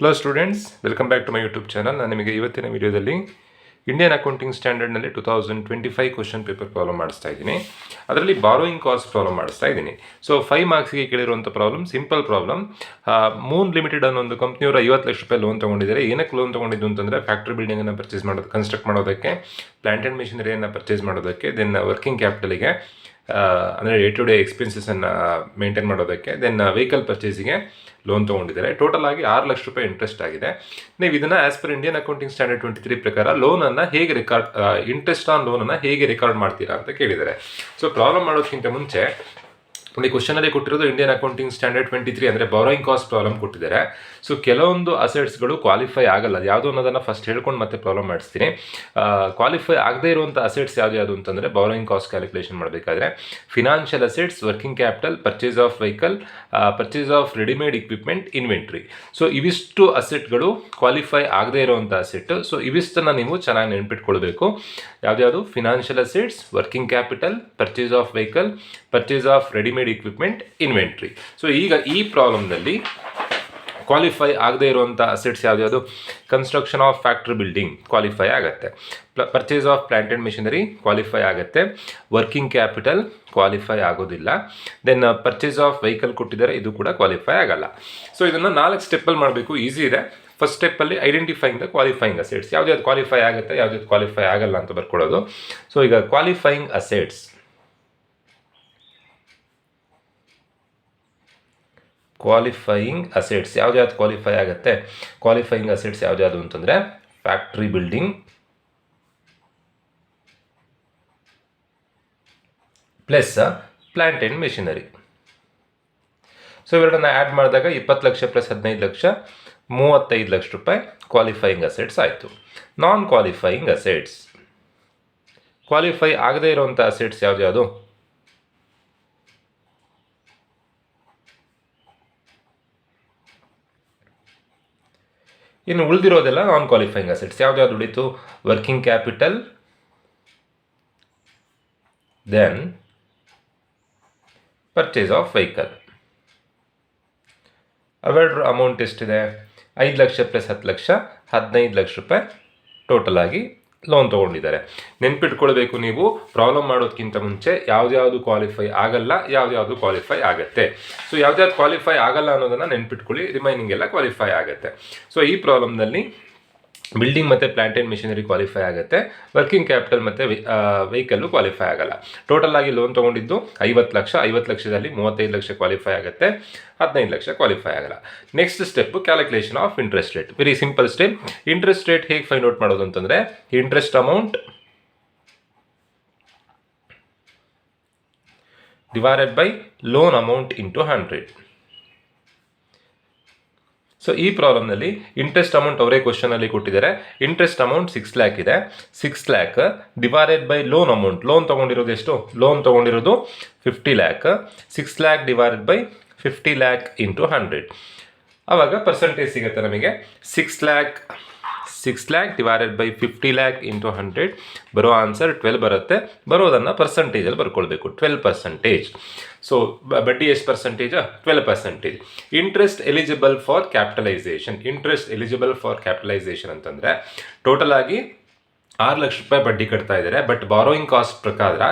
Hello students, welcome back to my YouTube channel. ನಾನು ನಿಮಗೆ ಇವತ್ತಿನ ವಿಡಿಯೋದಲ್ಲಿ ಇಂಡಿಯನ್ ಅಕೌಂಟಿಂಗ್ ಸ್ಟ್ಯಾಂಡರ್ಡ್ನಲ್ಲಿ 2025 ಕ್ವಶನ್ ಪೇಪರ್ ಪ್ರಾಬ್ಲಮ್ ಮಾಡಿಸ್ತಾ ಇದ್ದೀನಿ. ಅದರಲ್ಲಿ ಬಾರೋಯಿಂಗ್ ಕಾಸ್ಟ್ ಪ್ರಾಬ್ಲಮ್ ಮಾಡಿಸ್ತಾ ಇದ್ದೀನಿ. ಸೊ 5 ಮಾರ್ಕ್ಸ್ಗೆ ಕೇಳಿರುವಂಥ problem simple problem. Moon limited ಅನ್ನೋ ಒಂದು ಕಂಪ್ನಿಯವರು 50 ಲಕ್ಷ ರೂಪಾಯಿ ಲೋನ್ ತೊಗೊಂಡಿದ್ದಾರೆ. ಏನಕ್ಕೆ ಲೋನ್ ತೊಗೊಂಡಿದ್ದು ಅಂತಂದರೆ ಫ್ಯಾಕ್ಟ್ರಿ ಬಿಲ್ಡಿಂಗನ್ನು ಪರ್ಚೇಸ್ ಮಾಡೋದು, ಕನ್ಸ್ಟ್ರಕ್ಟ್ ಮಾಡೋದಕ್ಕೆ, ಪ್ಲಾಂಟ್ ಆ್ಯಂಡ್ ಮಿಷನರಿಯನ್ನು ಪರ್ಚೇಸ್ ಮಾಡೋದಕ್ಕೆ, ದೆನ್ ವರ್ಕಿಂಗ್ ಕ್ಯಾಪಿಟಲಿಗೆ, ಅಂದರೆ ಡೇ ಟು ಡೇ ಎಕ್ಸ್ಪೆನ್ಸಸನ್ನು ಮೇಂಟೈನ್ ಮಾಡೋದಕ್ಕೆ, ದೆನ್ ವೆಹಿಕಲ್ ಪರ್ಚೇಸಿಗೆ ಲೋನ್ ತೊಗೊಂಡಿದ್ದಾರೆ. ಟೋಟಲ್ ಆಗಿ 6 ಲಕ್ಷ ರೂಪಾಯಿ ಇಂಟ್ರೆಸ್ಟ್ ಆಗಿದೆ. ನೀವು ಇದನ್ನು as per Indian accounting standard 23 ಪ್ರಕಾರ ಲೋನನ್ನು ಹೇಗೆ ಇಂಟ್ರೆಸ್ಟ್ ಆನ್ ಲೋನನ್ನು ಹೇಗೆ ರೆಕಾರ್ಡ್ ಮಾಡ್ತೀರಾ ಅಂತ ಕೇಳಿದ್ದಾರೆ. ಸೊ ಪ್ರಾಬ್ಲಮ್ ಮಾಡೋದಕ್ಕಿಂತ ಮುಂಚೆ ಒಂದು ಕ್ವಶನಲ್ಲಿ ಕೊಟ್ಟಿರೋದು ಇಂಡಿಯನ್ ಅಕೌಂಟಿಂಗ್ ಸ್ಟ್ಯಾಂಡರ್ಡ್ 23 ಅಂದರೆ ಬಾರೋಯಿಂಗ್ ಕಾಸ್ಟ್ ಪ್ರಾಬ್ಲಮ್ ಕೊಟ್ಟಿದ್ದಾರೆ. ಸೊ ಕೆಲವೊಂದು ಅಸೆಟ್ಸ್ಗಳು ಕ್ವಾಲಿಫೈ ಆಗಲ್ಲ. ಯಾವುದೋ ಅನ್ನೋದನ್ನು ಫಸ್ಟ್ ಹೇಳ್ಕೊಂಡು ಮತ್ತೆ ಪ್ರಾಬ್ಲಮ್ ಮಾಡಿಸ್ತೀನಿ. ಕ್ವಾಲಿಫೈ ಆಗದೇ ಇರುವಂಥ ಅಸೆಟ್ಸ್ ಯಾವುದು ಅಂತಂದರೆ ಬಾರೋಯಿಂಗ್ ಕಾಸ್ಟ್ ಕ್ಯಾಲ್ಕುಲೇಷನ್ ಮಾಡಬೇಕಾದ್ರೆ financial assets, working capital, purchase of vehicle, purchase of readymade equipment, inventory. So ಇವಿಷ್ಟು ಅಸೆಟ್ಗಳು ಕ್ವಾಲಿಫೈ ಆಗದೇ ಇರುವಂಥ ಅಸೆಟ್. ಸೊ ಇವಿಷ್ಟನ್ನು ನೀವು ಚೆನ್ನಾಗಿ ನೆನ್ಪಿಟ್ಕೊಳ್ಬೇಕು. ಯಾವ್ದು financial assets, working capital, purchase of vehicle, purchase of readymade equipment, inventory. So ಈಗ ಈ ಪ್ರಾಬ್ಲಮ್ನಲ್ಲಿ ಕ್ವಾಲಿಫೈ ಆಗದೇ ಇರುವಂಥ ಅಸೆಟ್ಸ್ ಯಾವ್ದು? Construction of factory building qualify ಆಗುತ್ತೆ, purchase of plant and machinery qualify ಆಗುತ್ತೆ, ವರ್ಕಿಂಗ್ ಕ್ಯಾಪಿಟಲ್ ಕ್ವಾಲಿಫೈ ಆಗೋದಿಲ್ಲ, ದೆನ್ ಪರ್ಚೇಸ್ ಆಫ್ ವೆಹಿಕಲ್ ಕೊಟ್ಟಿದ್ದಾರೆ, ಇದು ಕೂಡ ಕ್ವಾಲಿಫೈ ಆಗಲ್ಲ. ಸೊ ಇದನ್ನು 4 ಸ್ಟೆಪ್ಪಲ್ಲಿ ಮಾಡಬೇಕು, ಈಸಿ ಇದೆ. ಫಸ್ಟ್ ಸ್ಟೆಪ್ಪಲ್ಲಿ ಐಡೆಂಟಿಫೈಯಿಂಗ್ ದ ಕ್ವಾಲಿಫೈಯಿಂಗ್ ಅಸೆಟ್ಸ್, ಯಾವ್ದು ಕ್ವಾಲಿಫೈ ಆಗುತ್ತೆ, ಯಾವ್ದು ಕ್ವಾಲಿಫೈ ಆಗಲ್ಲ ಅಂತ ಬರ್ಕೊಳ್ಳೋದು. ಸೊ ಈಗ ಕ್ವಾಲಿಫೈಯಿಂಗ್ ಅಸೆಟ್ಸ್, ಕ್ವಾಲಿಫೈಯಿಂಗ್ ಅಸೆಟ್ಸ್ ಯಾವ್ದು ಕ್ವಾಲಿಫೈ ಆಗುತ್ತೆ? ಕ್ವಾಲಿಫೈಯಿಂಗ್ ಅಸೆಟ್ಸ್ ಯಾವ್ದು ಅಂತಂದರೆ factory building plus plant and machinery. So ಇವೆರಡನ್ನ ಆ್ಯಡ್ ಮಾಡಿದಾಗ 20 ಲಕ್ಷ ಪ್ಲಸ್ 15 ಲಕ್ಷ 35 ಲಕ್ಷ ರೂಪಾಯಿ ಕ್ವಾಲಿಫೈಯಿಂಗ್ ಅಸೆಟ್ಸ್ ಆಯಿತು. ನಾನ್ ಕ್ವಾಲಿಫೈಯಿಂಗ್ ಅಸೆಟ್ಸ್, ಕ್ವಾಲಿಫೈ ಆಗದೇ ಇರುವಂಥ ಅಸೆಟ್ಸ್ ಯಾವ್ದು? ಇನ್ನು ಉಳಿದಿರೋದೆಲ್ಲ ನಾನ್ ಕ್ವಾಲಿಫೈಯಿಂಗ್ ಅಸೆಟ್ಸ್. ಯಾವ್ದು ಉಳಿತು? Working capital, then purchase of vehicle. ಅವೆರಡರ ಅಮೌಂಟ್ ಎಷ್ಟಿದೆ? 5 ಲಕ್ಷ ಪ್ಲಸ್ 10 ಲಕ್ಷ 15 ಲಕ್ಷ ರೂಪಾಯಿ ಟೋಟಲ್ ಆಗಿ ಲೋನ್ ತೊಗೊಂಡಿದ್ದಾರೆ. ನೆನ್ಪಿಟ್ಕೊಳ್ಬೇಕು ನೀವು ಪ್ರಾಬ್ಲಮ್ ಮಾಡೋದಕ್ಕಿಂತ ಮುಂಚೆ ಯಾವ್ದು ಕ್ವಾಲಿಫೈ ಆಗಲ್ಲ, ಯಾವ್ದು ಕ್ವಾಲಿಫೈ ಆಗುತ್ತೆ. ಸೊ ಯಾವ್ದು ಕ್ವಾಲಿಫೈ ಆಗಲ್ಲ ಅನ್ನೋದನ್ನು ನೆನ್ಪಿಟ್ಕೊಳ್ಳಿ, ರಿಮೈನಿಂಗ್ ಎಲ್ಲ ಕ್ವಾಲಿಫೈ ಆಗುತ್ತೆ. ಸೊ ಈ ಪ್ರಾಬ್ಲಮ್ನಲ್ಲಿ ಬಿಲ್ಡಿಂಗ್ ಮತ್ತು ಪ್ಲಾಂಟ್ ಆ್ಯಂಡ್ ಮಿಷನರಿ ಕ್ವಾಲಿಫೈ ಆಗುತ್ತೆ, ವರ್ಕಿಂಗ್ ಕ್ಯಾಪಿಟಲ್ ಮತ್ತು ವೆಹಿಕಲ್ಲು ಕ್ವಾಲಿಫೈ ಆಗಲ್ಲ. ಟೋಟಲ್ ಆಗಿ ಲೋನ್ ತೊಗೊಂಡಿದ್ದು 50 ಲಕ್ಷ. 50 ಲಕ್ಷದಲ್ಲಿ 35 ಲಕ್ಷ ಕ್ವಾಲಿಫೈ ಆಗುತ್ತೆ, 15 ಲಕ್ಷ ಕ್ವಾಲಿಫೈ ಆಗಲ್ಲ. Next step calculation of interest rate. Very simple step. Interest rate ಹೇಗೆ ಫೈಂಡ್ ಔಟ್ ಮಾಡೋದು ಅಂತಂದರೆ interest amount divided by loan amount into 100. So ಈ ಪ್ರಾಬ್ಲಮ್ನಲ್ಲಿ ಇಂಟ್ರೆಸ್ಟ್ ಅಮೌಂಟ್ ಅವರೇ ಕ್ವಶನಲ್ಲಿ ಕೊಟ್ಟಿದ್ದಾರೆ. ಇಂಟ್ರೆಸ್ಟ್ ಅಮೌಂಟ್ 6 ಲ್ಯಾಕ್ ಇದೆ. 6 lakh divided by loan amount. Loan ತೊಗೊಂಡಿರೋದು ಎಷ್ಟು? ಲೋನ್ ತೊಗೊಂಡಿರೋದು 50 lakh. 6 lakh divided by 50 lakh into 100. ಆವಾಗ ಪರ್ಸೆಂಟೇಜ್ ಸಿಗುತ್ತೆ ನಮಗೆ. 6 lakh divided by 50 lakh into 100. ಬರೋ ಆನ್ಸರ್ 12 ಬರುತ್ತೆ. ಬರೋದನ್ನು ಪರ್ಸೆಂಟೇಜಲ್ಲಿ ಬರ್ಕೊಳ್ಬೇಕು, 12%. ಸೊ ಬಡ್ಡಿ ಎಷ್ಟು percentage? 12%. Interest eligible for capitalisation. Interest eligible for capitalisation ಅಂತಂದರೆ ಟೋಟಲ್ ಆಗಿ 6 ಲಕ್ಷ ರೂಪಾಯಿ ಬಡ್ಡಿ ಕಟ್ತಾ ಇದ್ದಾರೆ. ಬಟ್ ಬಾರೋಯಿಂಗ್ ಕಾಸ್ಟ್ ಪ್ರಕಾರ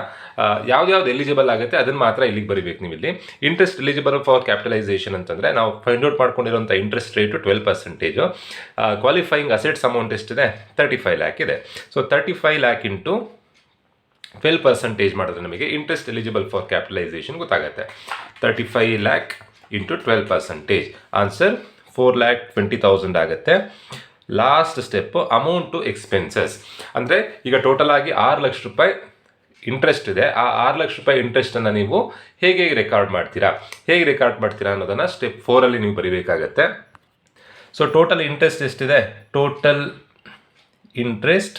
ಯಾವ್ದು ಎಲಿಜಿಬಲ್ ಆಗುತ್ತೆ ಅದನ್ನು ಮಾತ್ರ ಇಲ್ಲಿಗೆ ಬರೀಬೇಕು ನೀವು. ಇಲ್ಲಿ ಇಂಟ್ರೆಸ್ಟ್ ಎಲಿಜಿಬಲ್ ಫಾರ್ ಕ್ಯಾಪಿಟಲೈಸೇಷನ್ ಅಂತಂದರೆ ನಾವು ಫೈಂಡ್ ಔಟ್ ಮಾಡ್ಕೊಂಡಿರೋಂಥ interest rate 12%. Qualifying assets amount ಎಷ್ಟಿದೆ? 35 ಲ್ಯಾಕ್ ಇದೆ. ಸೊ 35 ಲ್ಯಾಕ್ ಇಂಟು 12% ಮಾಡಿದ್ರೆ ನಮಗೆ ಇಂಟ್ರೆಸ್ಟ್ ಎಲಿಜಿಬಲ್ ಫಾರ್ ಕ್ಯಾಪಿಟಲೈಸೇಷನ್ ಗೊತ್ತಾಗುತ್ತೆ. 35 ಲ್ಯಾಕ್ ಇಂಟು 12%. ಆನ್ಸರ್ 4,20,000 ಆಗುತ್ತೆ. Last step amount to expenses. ಅಂದರೆ ಈಗ ಟೋಟಲ್ ಆಗಿ 6 ಲಕ್ಷ ರೂಪಾಯಿ ಇಂಟ್ರೆಸ್ಟ್ ಇದೆ. ಆ 6 ಲಕ್ಷ ರೂಪಾಯಿ ಇಂಟ್ರೆಸ್ಟನ್ನು ನೀವು ಹೇಗೆ ರೆಕಾರ್ಡ್ ಮಾಡ್ತೀರಾ ಅನ್ನೋದನ್ನು ಸ್ಟೆಪ್ 4ಅಲ್ಲಿ ನೀವು ಬರೀಬೇಕಾಗತ್ತೆ. ಸೊ ಟೋಟಲ್ ಇಂಟ್ರೆಸ್ಟ್ ಎಷ್ಟಿದೆ? ಟೋಟಲ್ ಇಂಟ್ರೆಸ್ಟ್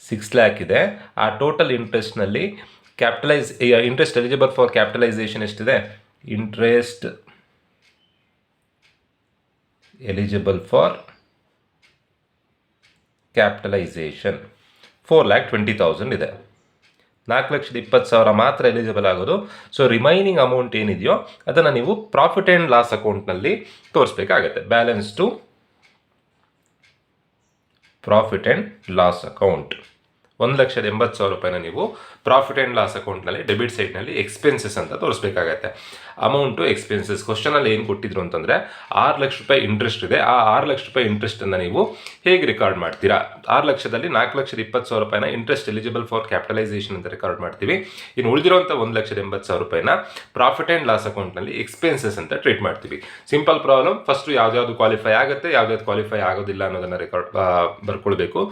6 ಲ್ಯಾಕ್ ಇದೆ. ಆ ಟೋಟಲ್ ಇಂಟ್ರೆಸ್ಟ್ನಲ್ಲಿ ಇಂಟ್ರೆಸ್ಟ್ ಎಲಿಜಿಬಲ್ ಫಾರ್ ಕ್ಯಾಪಿಟಲೈಸೇಷನ್ ಎಷ್ಟಿದೆ? ಇಂಟ್ರೆಸ್ಟ್ ಎಲಿಜಿಬಲ್ ಫಾರ್ ಕ್ಯಾಪಿಟಲೈಸೇಷನ್ 4,20,000 ಇದೆ. 4,20,000 ಮಾತ್ರ ಎಲಿಜಿಬಲ್ ಆಗೋದು. ಸೊ ರಿಮೈನಿಂಗ್ ಅಮೌಂಟ್ ಏನಿದೆಯೋ ಅದನ್ನು ನೀವು ಪ್ರಾಫಿಟ್ ಆ್ಯಂಡ್ ಲಾಸ್ ಅಕೌಂಟ್ನಲ್ಲಿ ತೋರಿಸ್ಬೇಕಾಗತ್ತೆ. Balance to profit and loss account 1,80,000 ರೂಪಾಯಿನ ನೀವು ಪ್ರಾಫಿಟ್ ಆ್ಯಂಡ್ ಲಾಸ್ ಅಕೌಂಟ್ನಲ್ಲಿ ಡೆಬಿಟ್ ಸೈಡ್ನಲ್ಲಿ ಎಕ್ಸ್ಪೆನ್ಸಸ್ ಅಂತ ತೋರಿಸ್ಬೇಕಾಗತ್ತೆ. ಅಮೌಂಟು ಎಕ್ಸ್ಪೆನ್ಸಸ್ ಕ್ವಶನಲ್ಲಿ ಏನು ಕೊಟ್ಟಿದ್ರು ಅಂತಂದರೆ 6 ಲಕ್ಷ ರೂಪಾಯಿ ಇಂಟ್ರೆಸ್ಟ್ ಇದೆ. ಆ 6 ಲಕ್ಷ ರೂಪಾಯಿ ಇಂಟ್ರೆಸ್ಟನ್ನು ನೀವು ಹೇಗೆ ರೆಕಾರ್ಡ್ ಮಾಡ್ತೀರಾ? 6 ಲಕ್ಷದಲ್ಲಿ 4,20,000 ರೂಪಾಯಿನ ಇಂಟ್ರೆಸ್ಟ್ ಎಲಿಜಿಬಲ್ ಫಾರ್ ಕ್ಯಾಪಿಟಲೈಸೇಷನ್ ಅಂತ ರೆಕಾರ್ಡ್ ಮಾಡ್ತೀವಿ. ಇನ್ನು ಉಳಿದಿರುವಂಥ 1,80,000 ರೂಪಾಯಿನ ಪ್ರಾಫಿಟ್ ಆ್ಯಂಡ್ ಲಾಸ್ ಅಕೌಂಟ್ನಲ್ಲಿ ಎಕ್ಸ್ಪೆನ್ಸಸ್ ಅಂತ ಟ್ರೀಟ್ ಮಾಡ್ತೀವಿ. Simple problem. ಫಸ್ಟು ಯಾವ್ದಾವುದು ಕ್ವಾಲಿಫೈ ಆಗುತ್ತೆ, ಯಾವ್ದಾವ್ದು ಕ್ವಾಲಿಫೈ ಆಗೋದಿಲ್ಲ ಅನ್ನೋದನ್ನು ರೆಕಾರ್ಡ್ ಬರ್ಕೊಳ್ಬೇಕು.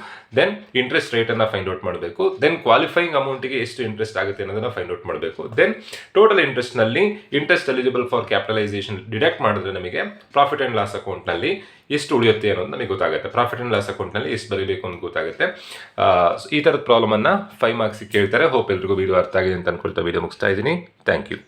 ದೆನ್ ಇಂಟ್ರೆಸ್ಟ್ ರೇಟನ್ನು ಫೈಂಡ್ ಔಟ್ ಮಾಡಬೇಕು. ದೆನ್ ಕ್ವಾಲಿಫೈಯಿಂಗ್ ಅಮೌಂಟಿಗೆ ಎಷ್ಟು ಇಂಟ್ರೆಸ್ಟ್ ಆಗುತ್ತೆ ಅನ್ನೋದನ್ನು ಫೈಂಡ್ ಔಟ್ ಮಾಡಬೇಕು. ದೆನ್ ಟೋಟಲ್ ಇಂಟ್ರೆಸ್ಟ್ನಲ್ಲಿ interest eligible for capitalisation deduct ಮಾಡಿದ್ರೆ ನಮಗೆ ಪ್ರಾಫಿಟ್ ಆ್ಯಂಡ್ ಲಾಸ್ ಅಕೌಂಟ್ನಲ್ಲಿ ಎಷ್ಟು ಉಳಿಯುತ್ತೆ ಅನ್ನೋದು ನಮಗೆ ಗೊತ್ತಾಗುತ್ತೆ. ಪ್ರಾಫಿಟ್ ಆ್ಯಂಡ್ ಲಾಸ್ ಅಕೌಂಟ್ನಲ್ಲಿ ಎಷ್ಟು ಬರೀಬೇಕು ಅಂತ ಗೊತ್ತಾಗುತ್ತೆ. ಈ ಥರದ ಪ್ರಾಬ್ಲಮನ್ನು 5 ಮಾರ್ಕ್ಸಿಗೆ ಕೇಳ್ತಾರೆ. ಹೋಪ್ ಎಲ್ರಿಗೂ ವಿಡಿಯೋ ಅರ್ಥ ಆಗಿದೆ ಅಂತ ಅನ್ಕೊಳ್ತಾ ವಿಡಿಯೋ ಮುಗಿಸ್ತಾ ಇದ್ದೀನಿ. Thank you.